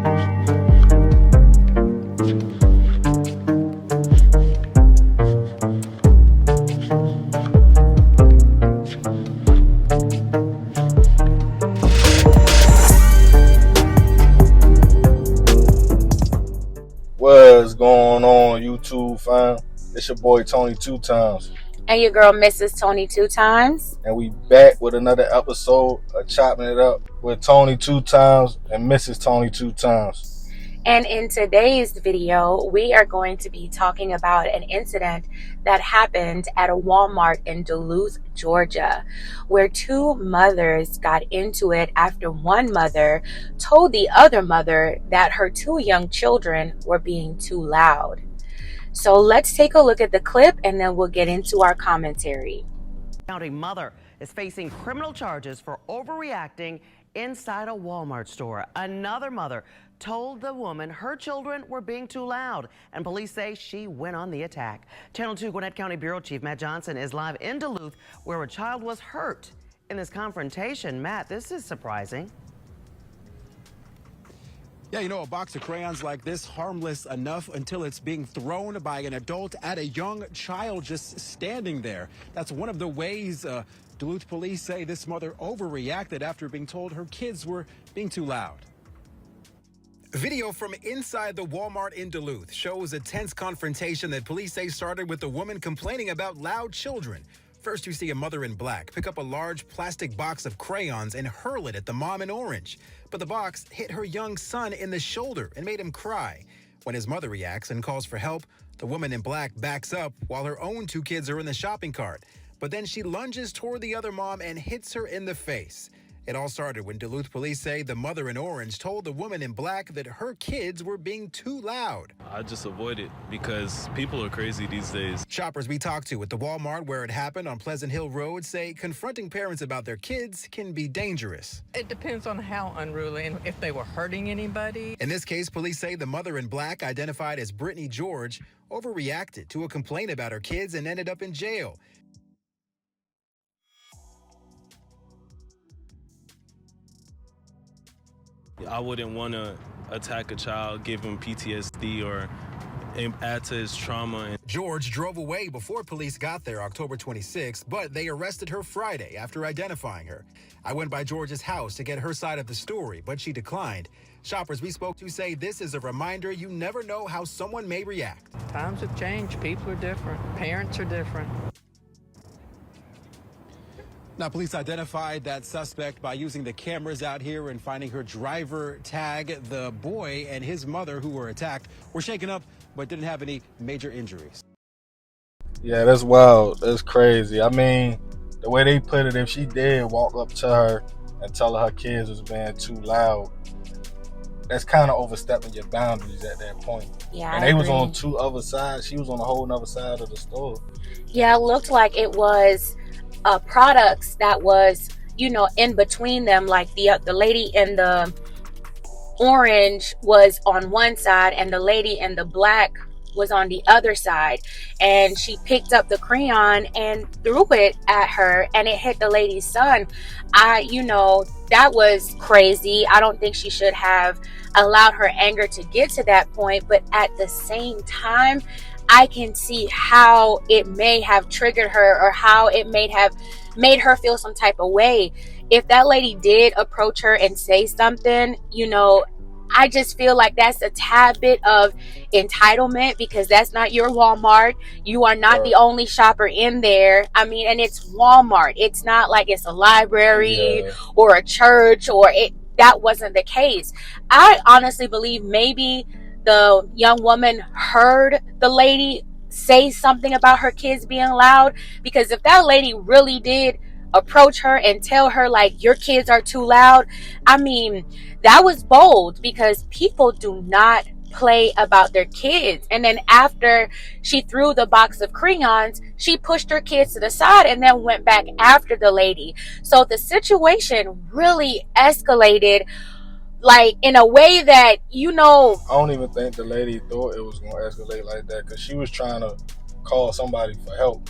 What's going on, YouTube fam? It's your boy Tony 2 times. And your girl Mrs. Tony 2 times. And we back with another episode of Chopping It Up with Tony 2 times and Mrs. Tony 2 times. And in today's video, we are going to be talking about an incident that happened at a Walmart in Duluth, Georgia, where two mothers got into it after one mother told the other mother that her two young children were being too loud. So let's take a look at the clip and then we'll get into our commentary. County mother is facing criminal charges for overreacting inside a Walmart store. Another mother told the woman her children were being too loud, and police say she went on the attack. Channel 2 Gwinnett County Bureau Chief Matt Johnson is live in Duluth, where a child was hurt in this confrontation. Matt, this is surprising. Yeah, you know, a box of crayons like this, harmless enough until it's being thrown by an adult at a young child just standing there. That's one of the ways Duluth police say this mother overreacted after being told her kids were being too loud. Video from inside the Walmart in Duluth shows a tense confrontation that police say started with the woman complaining about loud children. First, you see a mother in black pick up a large plastic box of crayons and hurl it at the mom in orange. But the box hit her young son in the shoulder and made him cry. When his mother reacts and calls for help, the woman in black backs up while her own two kids are in the shopping cart. But then she lunges toward the other mom and hits her in the face. It all started when Duluth police say the mother in orange told the woman in black that her kids were being too loud. I just avoid it because people are crazy these days. Shoppers we talked to at the Walmart where it happened on Pleasant Hill Road say confronting parents about their kids can be dangerous. It depends on how unruly and if they were hurting anybody. In this case, police say the mother in black, identified as Brittany George, overreacted to a complaint about her kids and ended up in jail. I wouldn't want to attack a child, give him PTSD or add to his trauma. George drove away before police got there October 26th, but they arrested her Friday after identifying her. I went by George's house to get her side of the story, but she declined. Shoppers we spoke to say this is a reminder you never know how someone may react. Times have changed. People are different. Parents are different. Now, police identified that suspect by using the cameras out here and finding her driver tag. The boy and his mother who were attacked were shaken up but didn't have any major injuries. Yeah, that's wild. That's crazy. I mean, the way they put it, if she did walk up to her and tell her kids was being too loud, that's kind of overstepping your boundaries at that point. Yeah, and they was on two other sides. She was on a whole other side of the store. Yeah, it looked like it was products that was, in between them. Like the lady in the orange was on one side and the lady in the black was on the other side, and she picked up the crayon and threw it at her and it hit the lady's son. That was crazy. I don't think she should have allowed her anger to get to that point, but at the same time I can see how it may have triggered her or how it may have made her feel some type of way. If that lady did approach her and say something, I just feel like that's a tad bit of entitlement because that's not your Walmart. You are not the only shopper in there. I mean, and it's Walmart. It's not like it's a library or a church that wasn't the case. I honestly believe maybe the young woman heard the lady say something about her kids being loud, because if that lady really did approach her and tell her like your kids are too loud, I mean, that was bold because people do not play about their kids. And then after she threw the box of crayons, she pushed her kids to the side and then went back after the lady. So the situation really escalated like in a way that, I don't even think the lady thought it was going to escalate like that because she was trying to call somebody for help.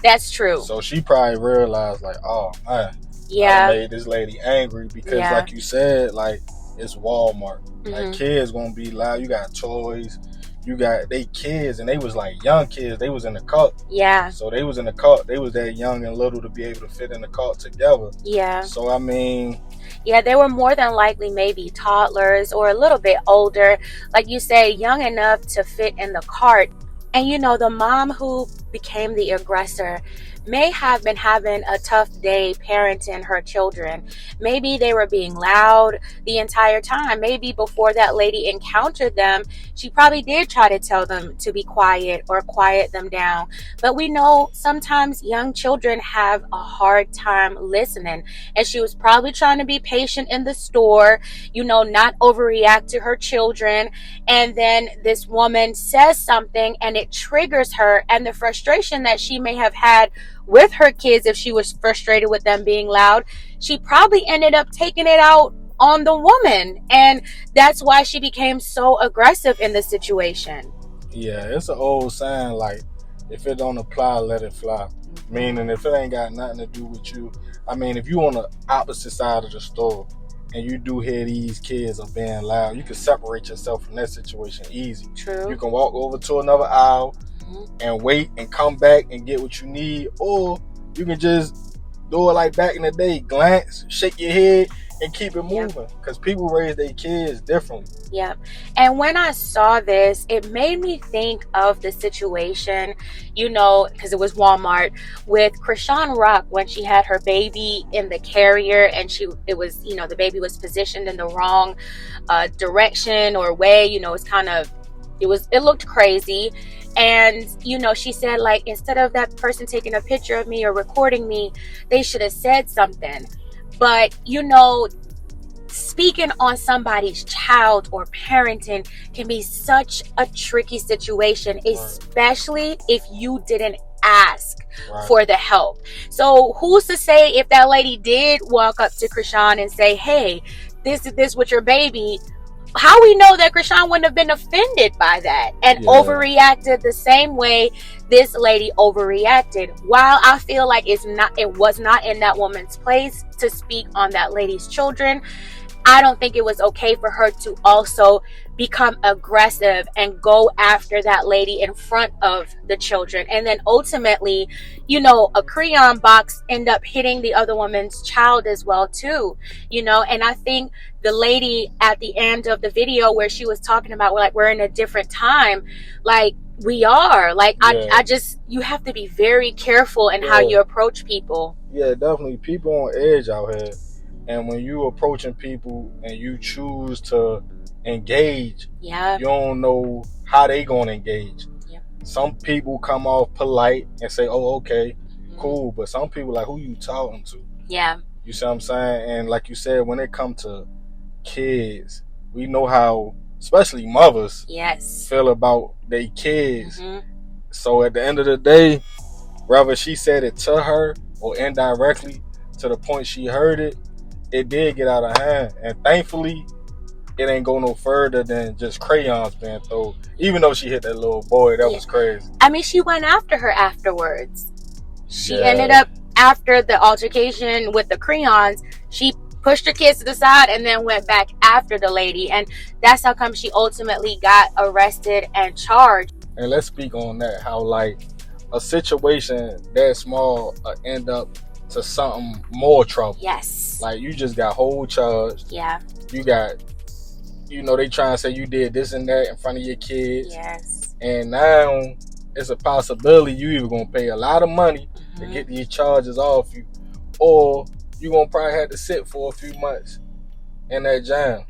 That's true. So she probably realized like, oh man, yeah, I made this lady angry because like you said, like it's Walmart. Like, kids gonna be loud. You got toys. You got they kids, and they was like young kids. They was in the cart. Yeah. So they was in the cart. They was that young and little to be able to fit in the cart together. Yeah. So I mean, yeah, they were more than likely maybe toddlers or a little bit older, like you say, young enough to fit in the cart. And you know, the mom who became the aggressor may have been having a tough day parenting her children. Maybe they were being loud the entire time. Maybe before that lady encountered them, she probably did try to tell them to be quiet or quiet them down. But we know sometimes young children have a hard time listening. And she was probably trying to be patient in the store, you know, not overreact to her children. And then this woman says something and it triggers her, and the frustration that she may have had with her kids, if she was frustrated with them being loud, she probably ended up taking it out on the woman, and that's why she became so aggressive in the situation. Yeah, it's an old saying, like, if it don't apply, let it fly. Meaning, if it ain't got nothing to do with you, I mean, if you on the opposite side of the store and you do hear these kids are being loud, you can separate yourself from that situation easy. True. You can walk over to another aisle and wait and come back and get what you need, or you can just do it like back in the day, glance, shake your head, and keep it moving, because people raise their kids differently. Yeah. And when I saw this, it made me think of the situation, you know, because it was Walmart, with Krishan Rock when she had her baby in the carrier, and it was, you know, the baby was positioned in the wrong direction or way, you know, it looked crazy. And, you know, she said, like, instead of that person taking a picture of me or recording me, they should have said something. But, you know, speaking on somebody's child or parenting can be such a tricky situation, especially if you didn't ask for the help. So who's to say if that lady did walk up to Krishan and say, hey, this is this with your baby, how we know that Krishan wouldn't have been offended by that and overreacted the same way this lady overreacted? While I feel like it was not in that woman's place to speak on that lady's children, I don't think it was okay for her to also become aggressive and go after that lady in front of the children. And then ultimately, you know, a crayon box end up hitting the other woman's child as well too, you know. And I think the lady at the end of the video where she was talking about, like, we're in a different time, like, we are, like, I just, you have to be very careful in how you approach people. Yeah, definitely. People on edge out here. And when you approaching people and you choose to engage, you don't know how they gonna engage. Some people come off polite and say, oh, okay, cool. But some people, like, who you talking to? You see what I'm saying? And like you said, when it comes to kids, we know how, especially mothers, feel about their kids. So at the end of the day, whether she said it to her or indirectly to the point she heard it, it did get out of hand. And thankfully, it ain't go no further than just crayons being thrown. Even though she hit that little boy, that was crazy. I mean, she went after her afterwards. She ended up, after the altercation with the crayons, she pushed her kids to the side and then went back after the lady. And that's how come she ultimately got arrested and charged. And let's speak on that, how, like, a situation that small end up to something more trouble. Like, you just got whole charged. You got, you know, they trying to say you did this and that in front of your kids. And now it's a possibility you either gonna pay a lot of money to get these charges off you, or you gonna probably have to sit for a few months in that jam.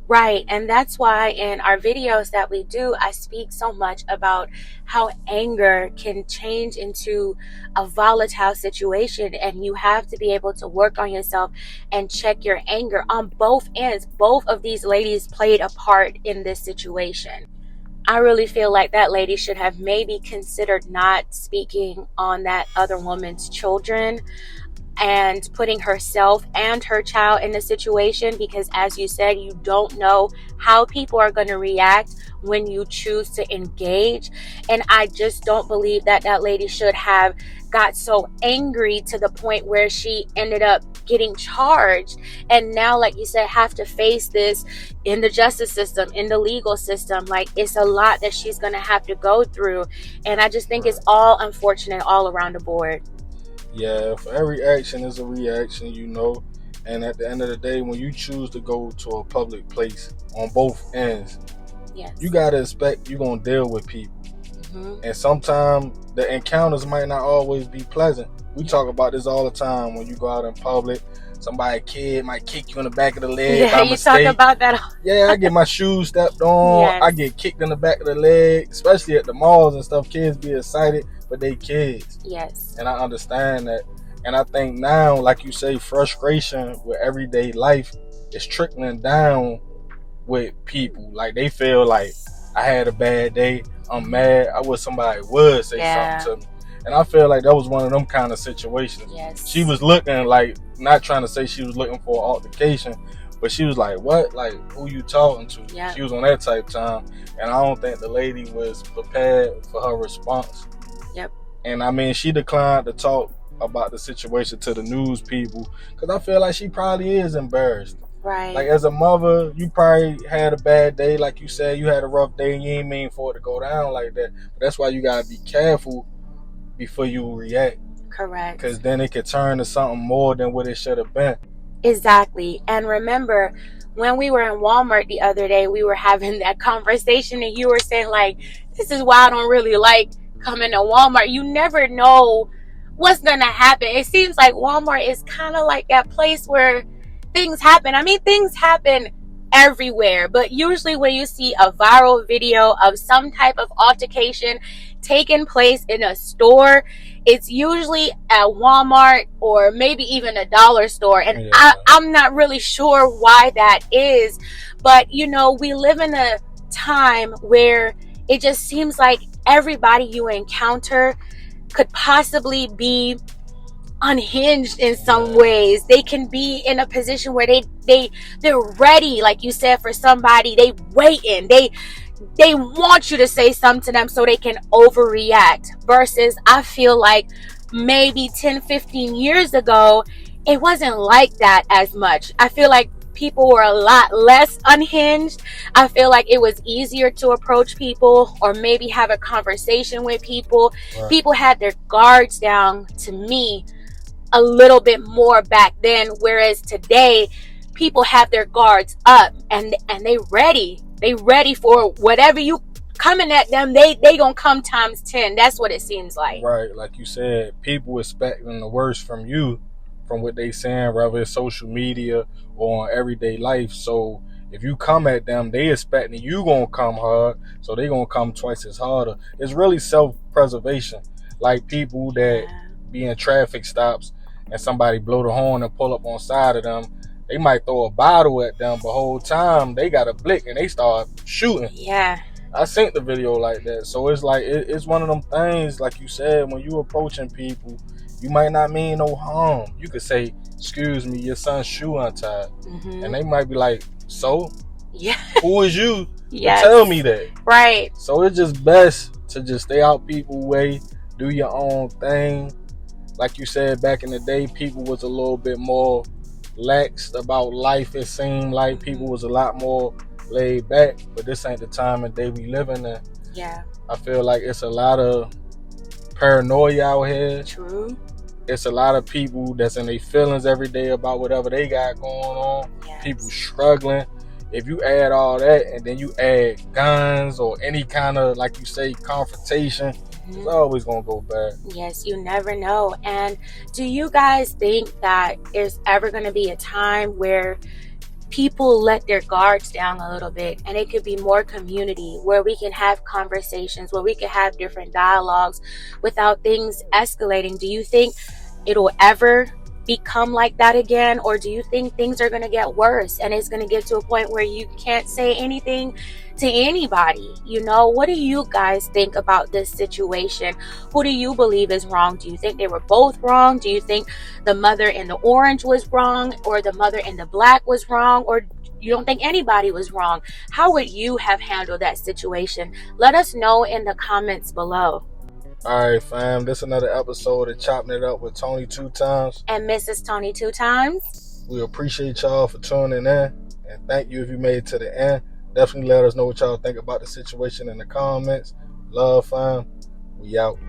Right. And that's why in our videos that we do, I speak so much about how anger can change into a volatile situation, and you have to be able to work on yourself and check your anger on both ends. Both of these ladies played a part in this situation. I really feel like that lady should have maybe considered not speaking on that other woman's children and putting herself and her child in the situation, because as you said, you don't know how people are going to react when you choose to engage. And I just don't believe that that lady should have got so angry to the point where she ended up getting charged, and now, like you said, have to face this in the justice system, in the legal system. Like, it's a lot that she's gonna have to go through, and I just think it's all unfortunate all around the board. Yeah, for every action is a reaction, you know. And at the end of the day, when you choose to go to a public place on both ends, Yes. you gotta expect you're gonna deal with people. Mm-hmm. And sometimes the encounters might not always be pleasant. We talk about this all the time. When you go out in public, somebody, kid, might kick you in the back of the leg Yeah, by you mistake. talk about that. Yeah, I get my shoes stepped on. Yes. I get kicked in the back of the leg, especially at the malls and stuff. Kids be excited, but they kids. Yes. And I understand that. And I think now, like you say, frustration with everyday life is trickling down with people. Like, they feel like, I had a bad day, I'm mad, I wish somebody would say something to me. And I feel like that was one of them kind of situations. Yes. She was looking like, not trying to say she was looking for an altercation, but she was like, what? Like, who you talking to? Yep. She was on that type time. And I don't think the lady was prepared for her response. Yep. And I mean, she declined to talk about the situation to the news people, because I feel like she probably is embarrassed. Right. Like, as a mother, you probably had a bad day. Like you said, you had a rough day and you ain't mean for it to go down like that. But that's why you gotta be careful before you react. Correct. Because then it could turn to something more than what it should have been. Exactly. And remember, when we were in Walmart the other day, we were having that conversation, and you were saying, like, this is why I don't really like coming to Walmart. You never know what's gonna happen. It seems like Walmart is kind of like that place where things happen. I mean, things happen everywhere, but usually when you see a viral video of some type of altercation taking place in a store, it's usually at Walmart or maybe even a dollar store. And I'm not really sure why that is, but you know, we live in a time where it just seems like everybody you encounter could possibly be unhinged in some ways. They can be in a position where they're ready, like you said, for somebody. They waiting. They want you to say something to them so they can overreact. Versus, I feel like maybe 10, 15 years ago, it wasn't like that as much. I feel like people were a lot less unhinged. I feel like it was easier to approach people or maybe have a conversation with people. Right. People had their guards down, to me, a little bit more back then, whereas today people have their guards up and they ready for whatever you coming at them. They gonna come times 10. That's what it seems like. Right, like you said, people expecting the worst from you, from what they saying, whether it's social media or on everyday life. So if you come at them, they expecting you gonna come hard, so they gonna come twice as harder. It's really self-preservation. Like people that be in traffic stops and somebody blow the horn and pull up on side of them, they might throw a bottle at them, but whole time they got a blick and they start shooting. Yeah. I seen the video like that. So it's like, it's one of them things, like you said, when you approaching people, you might not mean no harm. You could say, excuse me, your son's shoe untied. Mm-hmm. And they might be like, so? Yeah. Who is you to tell me that? Right. So it's just best to just stay out people's way, do your own thing. Like you said, back in the day, people was a little bit more lax about life. It seemed like people was a lot more laid back, but this ain't the time and day we living in. Yeah. I feel like it's a lot of paranoia out here. True. It's a lot of people that's in their feelings every day about whatever they got going on. Yes. People struggling. If you add all that and then you add guns or any kind of, like you say, confrontation, it's always gonna go bad. Yes, you never know. And do you guys think that there's ever gonna be a time where people let their guards down a little bit and it could be more community, where we can have conversations, where we can have different dialogues without things escalating? Do you think it'll ever become like that again, or do you think things are going to get worse and it's going to get to a point where you can't say anything to anybody? You know, what do you guys think about this situation? Who do you believe is wrong? Do you think they were both wrong? Do you think the mother in the orange was wrong, or the mother in the black was wrong, or you don't think anybody was wrong? How would you have handled that situation? Let us know in the comments below. All right, fam. This is another episode of Chopping It Up with Tony 2 times. And Mrs. Tony 2 times. We appreciate y'all for tuning in. And thank you if you made it to the end. Definitely let us know what y'all think about the situation in the comments. Love, fam. We out.